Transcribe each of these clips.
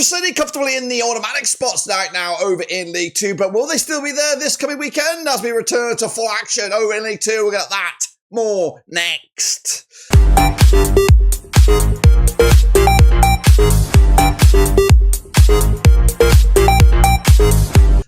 sitting comfortably in the automatic spots right now over in League 2, but will they still be there this coming weekend as we return to full action over in League 2? We'll get that more next.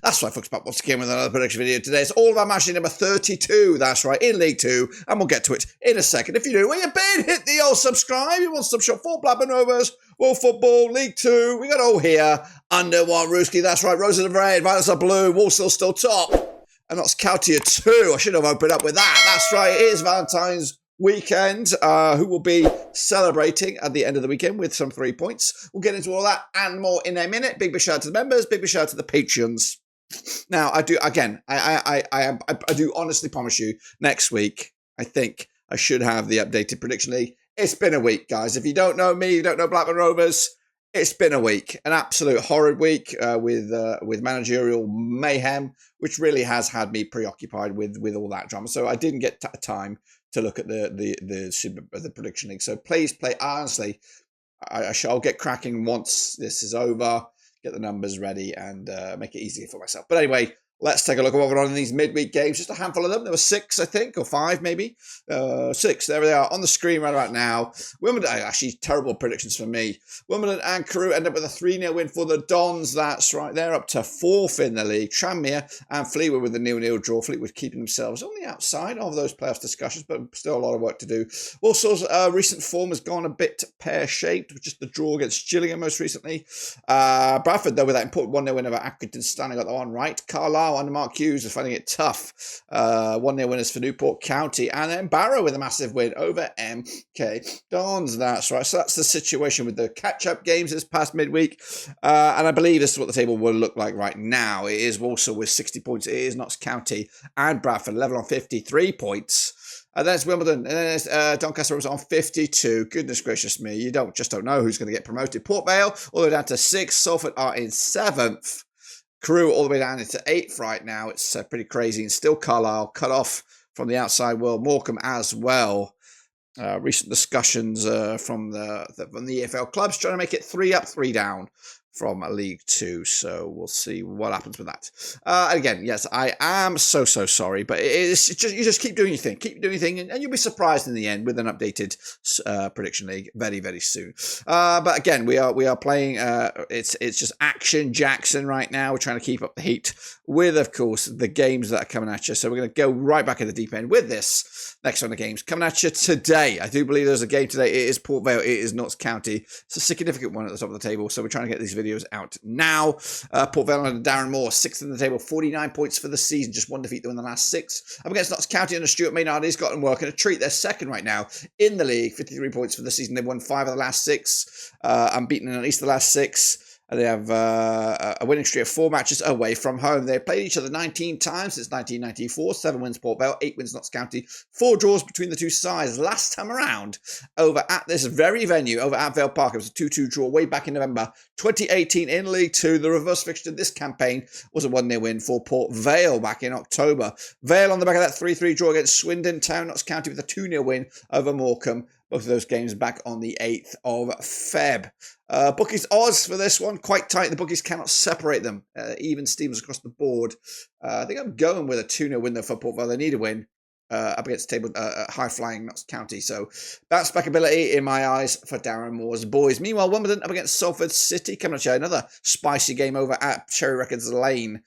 That's right, folks, back once again with another prediction video today. It's all about Matchday number 32, that's right, in League 2, and we'll get to it in a second. If you're new, where you been, hit the old subscribe. You want some shop for Blackburn Rovers, World Football, League 2. We got it all here under one Rooski. That's right, Roses are red, Violets are blue, Walsall still top, and that's County 2. I should have opened up with that. That's right, it is Valentine's weekend, who will be celebrating at the end of the weekend with some 3 points. We'll get into all that and more in a minute. Big shout out to the members, big shout out to the Patreons. Now, I do, again, I do honestly promise you, next week, I think I should have the updated prediction league. It's been a week, guys. If you don't know me, you don't know Blackburn Rovers, it's been a week. An absolute horrid week with managerial mayhem, which really has had me preoccupied with all that drama. So I didn't get time to look at the prediction league. So please play, honestly, I shall get cracking once this is over. Get the numbers ready and make it easier for myself. But anyway, let's take a look at what went on in these midweek games. Just a handful of them. There were 6, I think, or 5 maybe. 6. There they are on the screen right about now. Wimbledon, actually, terrible predictions for me. Wimbledon and Crewe end up with a 3-0 win for the Dons. That's right. They're up to 4th in the league. Tranmere and Fleetwood with a 0-0 draw. Fleetwood keeping themselves on the outside of those playoffs discussions, but still a lot of work to do. Walsall's recent form has gone a bit pear-shaped, with just the draw against Gillingham most recently. Bradford, though, with that important 1-0 win over Accrington, Stanley got that one right. Carlisle under Mark Hughes are finding it tough. 1-0 winners for Newport County. And then Barrow with a massive win over MK Dons. That's right. So that's the situation with the catch-up games this past midweek. And I believe this is what the table will look like right now. It is Walsall with 60 points. It is Notts County and Bradford level on 53 points. And then it's Wimbledon, and then it's Doncaster was on 52. Goodness gracious me, you don't know who's going to get promoted. Port Vale all the way down to 6th. Salford are in 7th. Crewe all the way down into 8th right now. It's pretty crazy. And still Carlisle cut off from the outside world. Morecambe as well. Recent discussions from the EFL clubs trying to make it 3 up, 3 down from League 2. So we'll see what happens with that. Again, yes, I am so sorry, but it's just, you just keep doing your thing. Keep doing your thing, and you'll be surprised in the end with an updated prediction league very soon. But again, we are playing. It's just Action Jackson right now. We're trying to keep up the heat with, of course, the games that are coming at you. So we're going to go right back in the deep end with this next round of games coming at you today. I do believe there's a game today. It is Port Vale. It is Notts County. It's a significant one at the top of the table. So we're trying to get these videos out now. Port Vale under Darren Moore, 6th in the table, 49 points for the season, just 1 defeat though in the last 6. Up against Notts County under Stuart Maynard. He's gotten work and a treat. They're 2nd right now in the league, 53 points for the season. They've won 5 of the last 6, unbeaten in at least the last 6. They have a winning streak of 4 matches away from home. They've played each other 19 times since 1994. 7 wins Port Vale, 8 wins Notts County. 4 draws between the two sides. Last time around, over at this very venue, over at Vale Park, it was a 2-2 draw way back in November 2018 in League 2. The reverse fixture this campaign was a 1-0 win for Port Vale back in October. Vale on the back of that 3-3 draw against Swindon Town. Notts County with a 2-0 win over Morecambe. Both of those games back on the 8th of Feb. Bookies odds for this one, quite tight. The bookies cannot separate them. Even Stevens across the board. I think I'm going with a 2-0 win though for Port Vale. They need a win. Up against the table, high-flying Notts County. So bounce backability in my eyes for Darren Moore's boys. Meanwhile, Wimbledon up against Salford City. Coming at you, another spicy game over at Cherry Records Lane,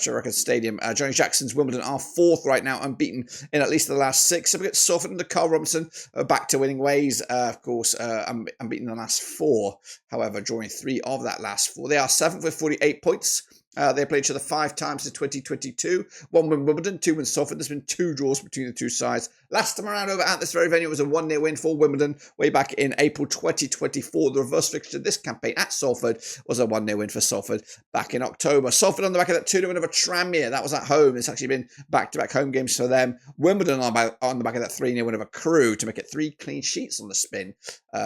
Cherry Records Stadium. Johnny Jackson's Wimbledon are 4th right now, unbeaten in at least the last 6. Up against Salford under Carl Robinson, back to winning ways. Of course, unbeaten in the last 4. However, drawing 3 of that last 4. They are 7th with 48 points. They played each other 5 times in 2022. 1 win Wimbledon, 2 wins Salford. There's been 2 draws between the two sides. Last time around over at this very venue, it was a 1-0 win for Wimbledon way back in April 2024. The reverse fixture this campaign at Salford was a 1-0 win for Salford back in October. Salford on the back of that 2-0 win over Tranmere. That was at home. It's actually been back-to-back home games for them. Wimbledon on the back of that 3-0 win over Crewe to make it 3 clean sheets on the spin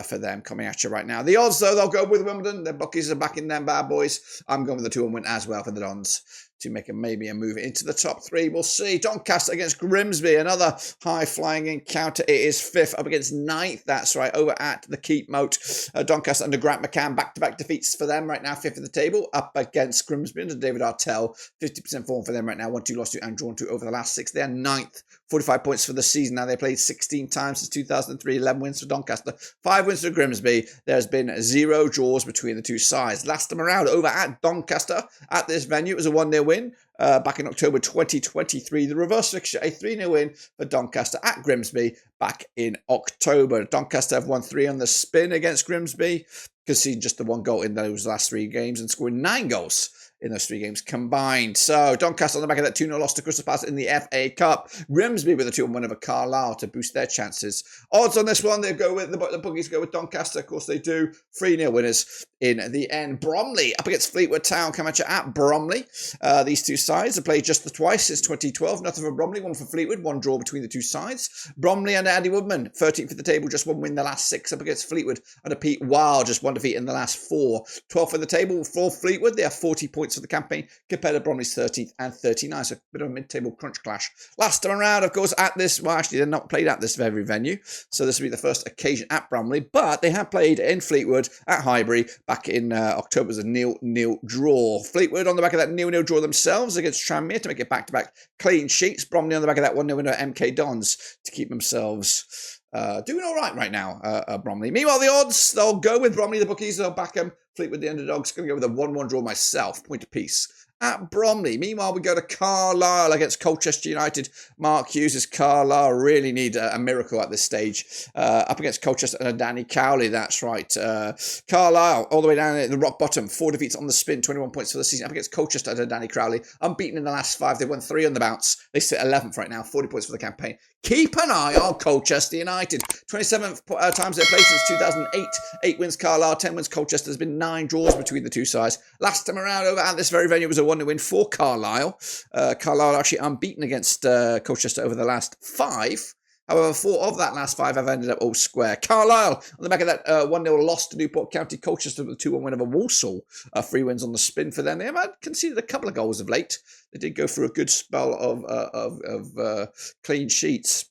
for them coming at you right now. The odds, though, they'll go with Wimbledon. Their bookies are backing them bad boys. I'm going with the 2-1 win as well for the Dons. to make maybe a move into the top 3. We'll see. Doncaster against Grimsby, another high-flying encounter. It is 5th up against 9th. That's right, over at the Keep Moat. Doncaster under Grant McCann, back-to-back defeats for them right now, 5th of the table, up against Grimsby under David Artell. 50% form for them right now, 1-2 lost to and drawn to over the last 6. They are 9th, 45 points for the season. Now they played 16 times since 2003, 11 wins for Doncaster, 5 wins for Grimsby. There's been 0 draws between the two sides. Last time around, over at Doncaster, at this venue, it was a 1-0 win. Back in October 2023, the reverse fixture, a 3-0 win for Doncaster at Grimsby back in October. Doncaster have won 3 on the spin against Grimsby, conceding just the 1 goal in those last 3 games and scoring 9 goals in those 3 games combined. So Doncaster on the back of that 2-0 loss to Crystal Palace in the FA Cup. Grimsby with a 2-1 win over Carlisle to boost their chances. Odds on this one, they go with the bookies go with Doncaster. Of course they do. 3-0 winners in the end. Bromley up against Fleetwood Town. Come at you at Bromley. These two sides have played just twice since 2012. Nothing for Bromley, 1 for Fleetwood, 1 draw between the two sides. Bromley under Andy Woodman, 13th at the table, just 1 win the last 6 up against Fleetwood. Under Pete Wild, just 1 defeat in the last 4. 12th at the table for Fleetwood. They have 40 points for the campaign compared to Bromley's 13th and 39. So a bit of a mid-table crunch clash. Last time around, of course, at this, well, actually, they're not played at this very venue. So this will be the first occasion at Bromley. But they have played in Fleetwood at Highbury back in October as a 0-0 draw. Fleetwood on the back of that 0-0 draw themselves against Tranmere to make it back-to-back clean sheets. Bromley on the back of that 1-0 winner at MK Dons to keep themselves doing all right now, Bromley. Meanwhile, the odds, they'll go with Bromley, the bookies, they'll back them. Fleetwood, the underdogs, going to go with a 1-1 draw myself, point apiece at Bromley. Meanwhile, we go to Carlisle against Colchester United. Mark Hughes' Carlisle really need a miracle at this stage. Up against Colchester and Danny Cowley, that's right. Carlisle, all the way down at the rock bottom, 4 defeats on the spin, 21 points for the season. Up against Colchester and Danny Cowley, unbeaten in the last 5. They won 3 on the bounce. They sit 11th right now, 40 points for the campaign. Keep an eye on Colchester United. 27th times they've played since 2008. 8 wins Carlisle, 10 wins Colchester. There's been 9 draws between the two sides. Last time around over at this very venue was a 1-0 win for Carlisle. Carlisle actually unbeaten against Colchester over the last 5. However, 4 of that last 5 have ended up all square. Carlisle, on the back of that 1-0 loss to Newport County, Colchester with a 2-1 win over Walsall. 3 wins on the spin for them. They have conceded a couple of goals of late. They did go through a good spell of clean sheets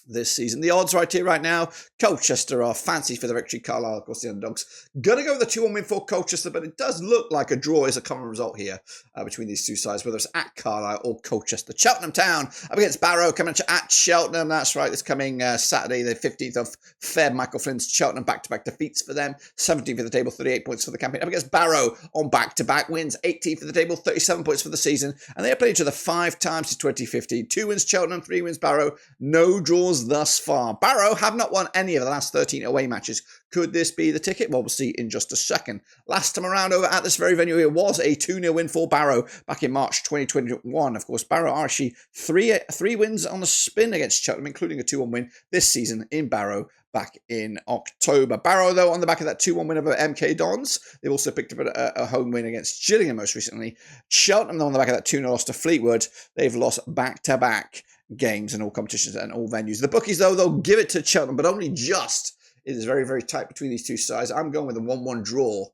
this season. The odds right here, right now, Colchester are fancy for the victory. Carlisle, of course, the underdogs. Gonna go with the 2-1 win for Colchester, but it does look like a draw is a common result here between these two sides, whether it's at Carlisle or Colchester. Cheltenham Town up against Barrow, coming at Cheltenham. That's right, this coming Saturday, the 15th of Feb. Michael Flynn's Cheltenham back-to-back defeats for them. 17th of the table, 38 points for the campaign. Up against Barrow on back-to-back wins. 18th of the table, 37 points for the season. And they have played each other 5 times since 2015. 2 wins Cheltenham, 3 wins Barrow. No draws thus far. Barrow have not won any of the last 13 away matches. Could this be the ticket? Well, we'll see in just a second. Last time around over at this very venue, it was a 2-0 win for Barrow back in March 2021. Of course, Barrow are actually three wins on the spin against Cheltenham, including a 2-1 win this season in Barrow back in October. Barrow, though, on the back of that 2-1 win over MK Dons. They've also picked up a home win against Gillingham most recently. Cheltenham, though, on the back of that 2-0 loss to Fleetwood. They've lost back-to-back games in all competitions and all venues. The bookies, though, they'll give it to Cheltenham, but only just. It is very, very tight between these two sides. I'm going with a 1-1 draw.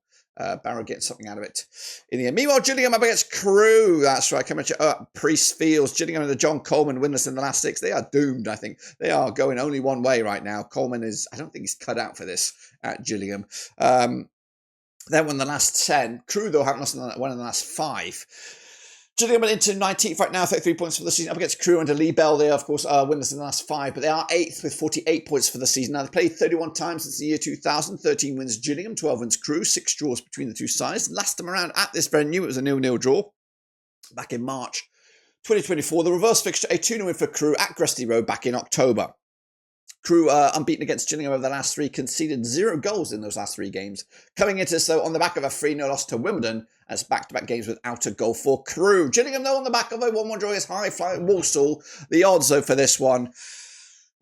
Barrow getting something out of it in the end. Meanwhile, Gillingham up against Crewe. That's right, coming at Priest Fields. Gillingham and the John Coleman winless in the last 6. They are doomed, I think. They are going only one way right now. Coleman is, I don't think he's cut out for this at Gillingham. They won the last 10. Crewe, though, haven't lost one in the last 5. Gillingham into 19th right now, 33 points for the season. Up against Crewe under Lee Bell. They, of course, are winners in the last 5, but they are 8th with 48 points for the season. Now, they've played 31 times since the year 2000. 13 wins Gillingham, 12 wins Crewe, 6 draws between the two sides. Last time around at this venue, it was a 0-0 draw back in March 2024. The reverse fixture, a 2-0 win for Crewe at Gresty Road back in October. Crewe unbeaten against Gillingham over the last 3, conceded 0 goals in those last 3 games. Coming into this, though, on the back of a 3-0 loss to Wimbledon, as back-to-back games without a goal for Crewe. Gillingham, though, on the back of a 1-1 draw is high-flying Walsall. The odds, though, for this one,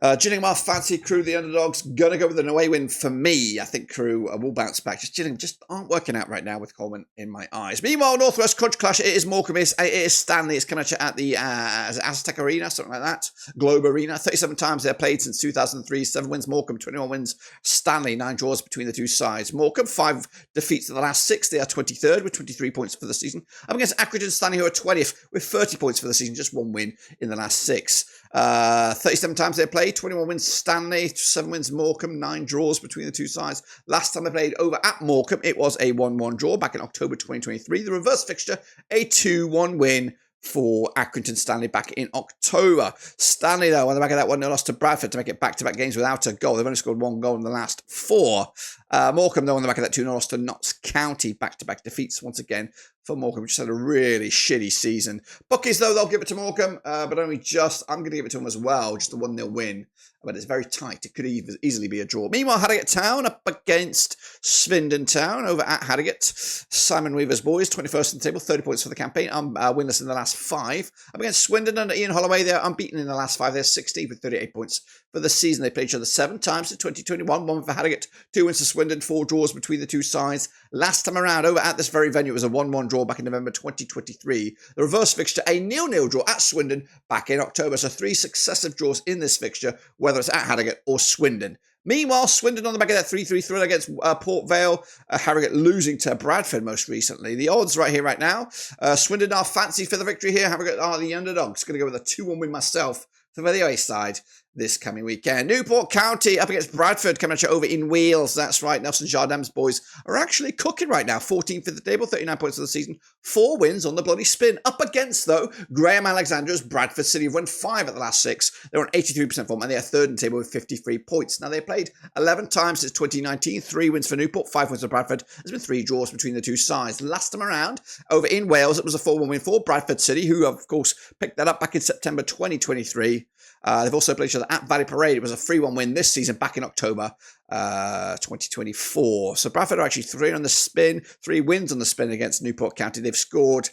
Gillingham are fancy. Crewe, the underdogs, going to go with an away win for me. I think Crewe will bounce back. Gillingham just aren't working out right now with Coleman in my eyes. Meanwhile, Northwest Crunch Clash, it is Morecambe, it is Stanley. It's coming at the Aztec Arena, something like that. Globe Arena. 37 times they're played since 2003. 7 wins Morecambe, 21 wins Stanley. 9 draws between the two sides. Morecambe, 5 defeats in the last 6. They are 23rd with 23 points for the season. Up against Accrington, Stanley, who are 20th with 30 points for the season. Just 1 win in the last 6. 37 times they played, 21 wins Stanley, 7 wins Morecambe, 9 draws between the two sides. Last time they played over at Morecambe, it was a 1-1 draw back in October 2023. The reverse fixture, a 2-1 win for Accrington Stanley back in October. Stanley, though, on the back of that 1-0 loss to Bradford to make it back-to-back games without a goal. They've only scored 1 goal in the last 4. Morecambe, though, on the back of that 2-0 loss to Notts County. Back-to-back defeats once again for Morecambe, which had a really shitty season. Bookies, though, they'll give it to Morecambe, but only just. I'm going to give it to them as well, just a 1-0 win. But it's very tight. It could easily be a draw. Meanwhile, Harrogate Town up against Swindon Town over at Harrogate. Simon Weaver's boys, 21st in the table, 30 points for the campaign. Winless in the last 5. Up against Swindon under Ian Holloway, they're unbeaten in the last 5. They're 16th with 38 points for the season. They played each other 7 times in 2021. 1 for Harrogate, 2 wins for Swindon, 4 draws between the two sides. Last time around, over at this very venue, it was a 1-1 draw back in November 2023. The reverse fixture, a 0-0 draw at Swindon back in October. So 3 successive draws in this fixture, whether it's at Harrogate or Swindon. Meanwhile, Swindon on the back of that 3-3 thriller against Port Vale. Harrogate losing to Bradford most recently. The odds right here, right now. Swindon are fancy for the victory here. Harrogate are the underdogs. Going to go with a 2-1 win myself for the away side this coming weekend. Newport County up against Bradford coming at you over in Wales. That's right. Nelson Jardam's boys are actually cooking right now. 14th at the table, 39 points for the season. 4 wins on the bloody spin. Up against, though, Graham Alexandra's Bradford City have won 5 at the last 6. They're on 83% form and they are 3rd in the table with 53 points. Now, they played 11 times since 2019. 3 wins for Newport, 5 wins for Bradford. There's been 3 draws between the two sides. Last time around, over in Wales, it was a 4-1 win for Bradford City, who, of course, picked that up back in September 2023. They've also played each other at Vale Parade. It was a 3-1 win this season back in October 2024. So Bradford are actually 3 on the spin, 3 wins on the spin against Newport County. They've scored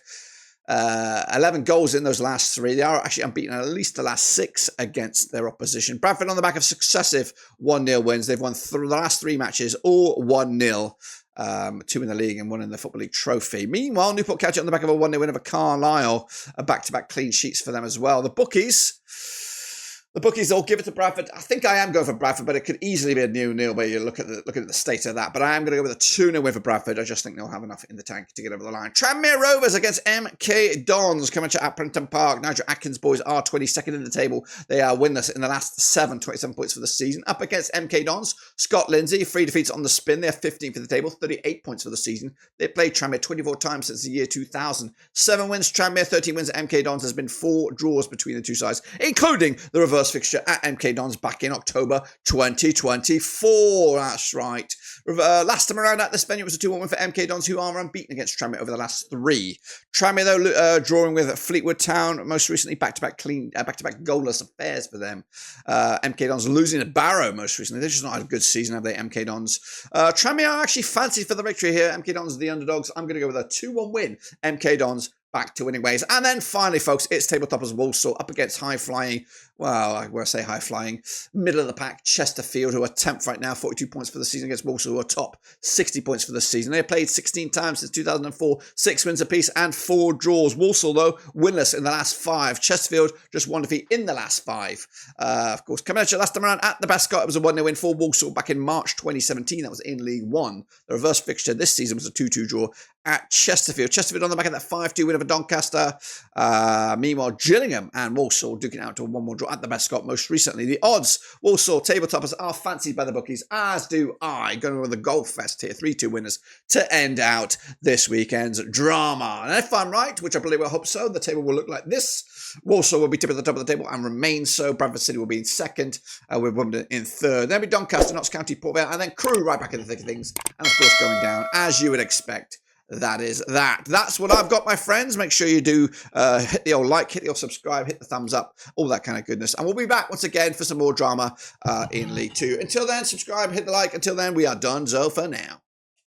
11 goals in those last 3. They are actually unbeaten at least the last 6 against their opposition. Bradford on the back of successive 1-0 wins. They've won the last 3 matches, all 1-0. 2 in the league and 1 in the Football League trophy. Meanwhile, Newport County on the back of a 1-0 win over Carlisle. A back-to-back clean sheets for them as well. The bookies, they'll give it to Bradford. I think I am going for Bradford, but it could easily be a 0-0 where you look at the state of that. But I am going to go with a 2-0 win for Bradford. I just think they'll have enough in the tank to get over the line. Tranmere Rovers against MK Dons coming to Accrington Park. Nigel Atkins' boys are 22nd in the table. They are winless in the last 7, 27 points for the season. Up against MK Dons, Scott Lindsay, 3 defeats on the spin. They're 15th in the table, 38 points for the season. They played Tranmere 24 times since the year 2000. 7 wins Tranmere, 13 wins at MK Dons. There's been 4 draws between the two sides, including the reverse fixture at MK Dons back in October 2024. That's right. Last time around at this venue, it was a 2-1 win for MK Dons, who are unbeaten against Tranmere over the last 3. Tranmere, though, drawing with Fleetwood Town most recently, back-to-back goalless affairs for them. MK Dons losing to Barrow most recently. They've just not had a good season, have they, MK Dons? Tranmere are actually fancy for the victory here. MK Dons are the underdogs. I'm going to go with a 2-1 win. MK Dons back to winning ways. And then finally, folks, it's tabletoppers Walsall up against high-flying, well, I will say high-flying, middle of the pack, Chesterfield, who are 10th right now, 42 points for the season against Walsall, who are top, 60 points for the season. They have played 16 times since 2004, 6 wins apiece and 4 draws. Walsall, though, winless in the last 5. Chesterfield, just 1 defeat in the last 5. Of course, coming at you last time around at the Bascot, it was a 1-0 win for Walsall back in March 2017. That was in League 1. The reverse fixture this season was a 2-2 draw at Chesterfield. Chesterfield on the back of that 5-2 win over Doncaster. Meanwhile, Gillingham and Walsall duking out to a 1-1 draw at the Bascot most recently. The odds, Walsall tabletoppers are fancied by the bookies, as do I. Going with the Golf Fest here, 3-2 winners to end out this weekend's drama. And if I'm right, which I believe I hope so, the table will look like this. Walsall will be tip at the top of the table and remain so. Bradford City will be in 2nd, with Wimbledon in 3rd. Then be Doncaster, Notts County, Port Vale, and then Crewe right back in the thick of things. And of course going down, as you would expect. That is that. That's what I've got, my friends. Make sure you do hit the old like, hit the old subscribe, hit the thumbs up, all that kind of goodness. And we'll be back once again for some more drama in League 2. Until then, subscribe, hit the like. Until then, we are done. So for now.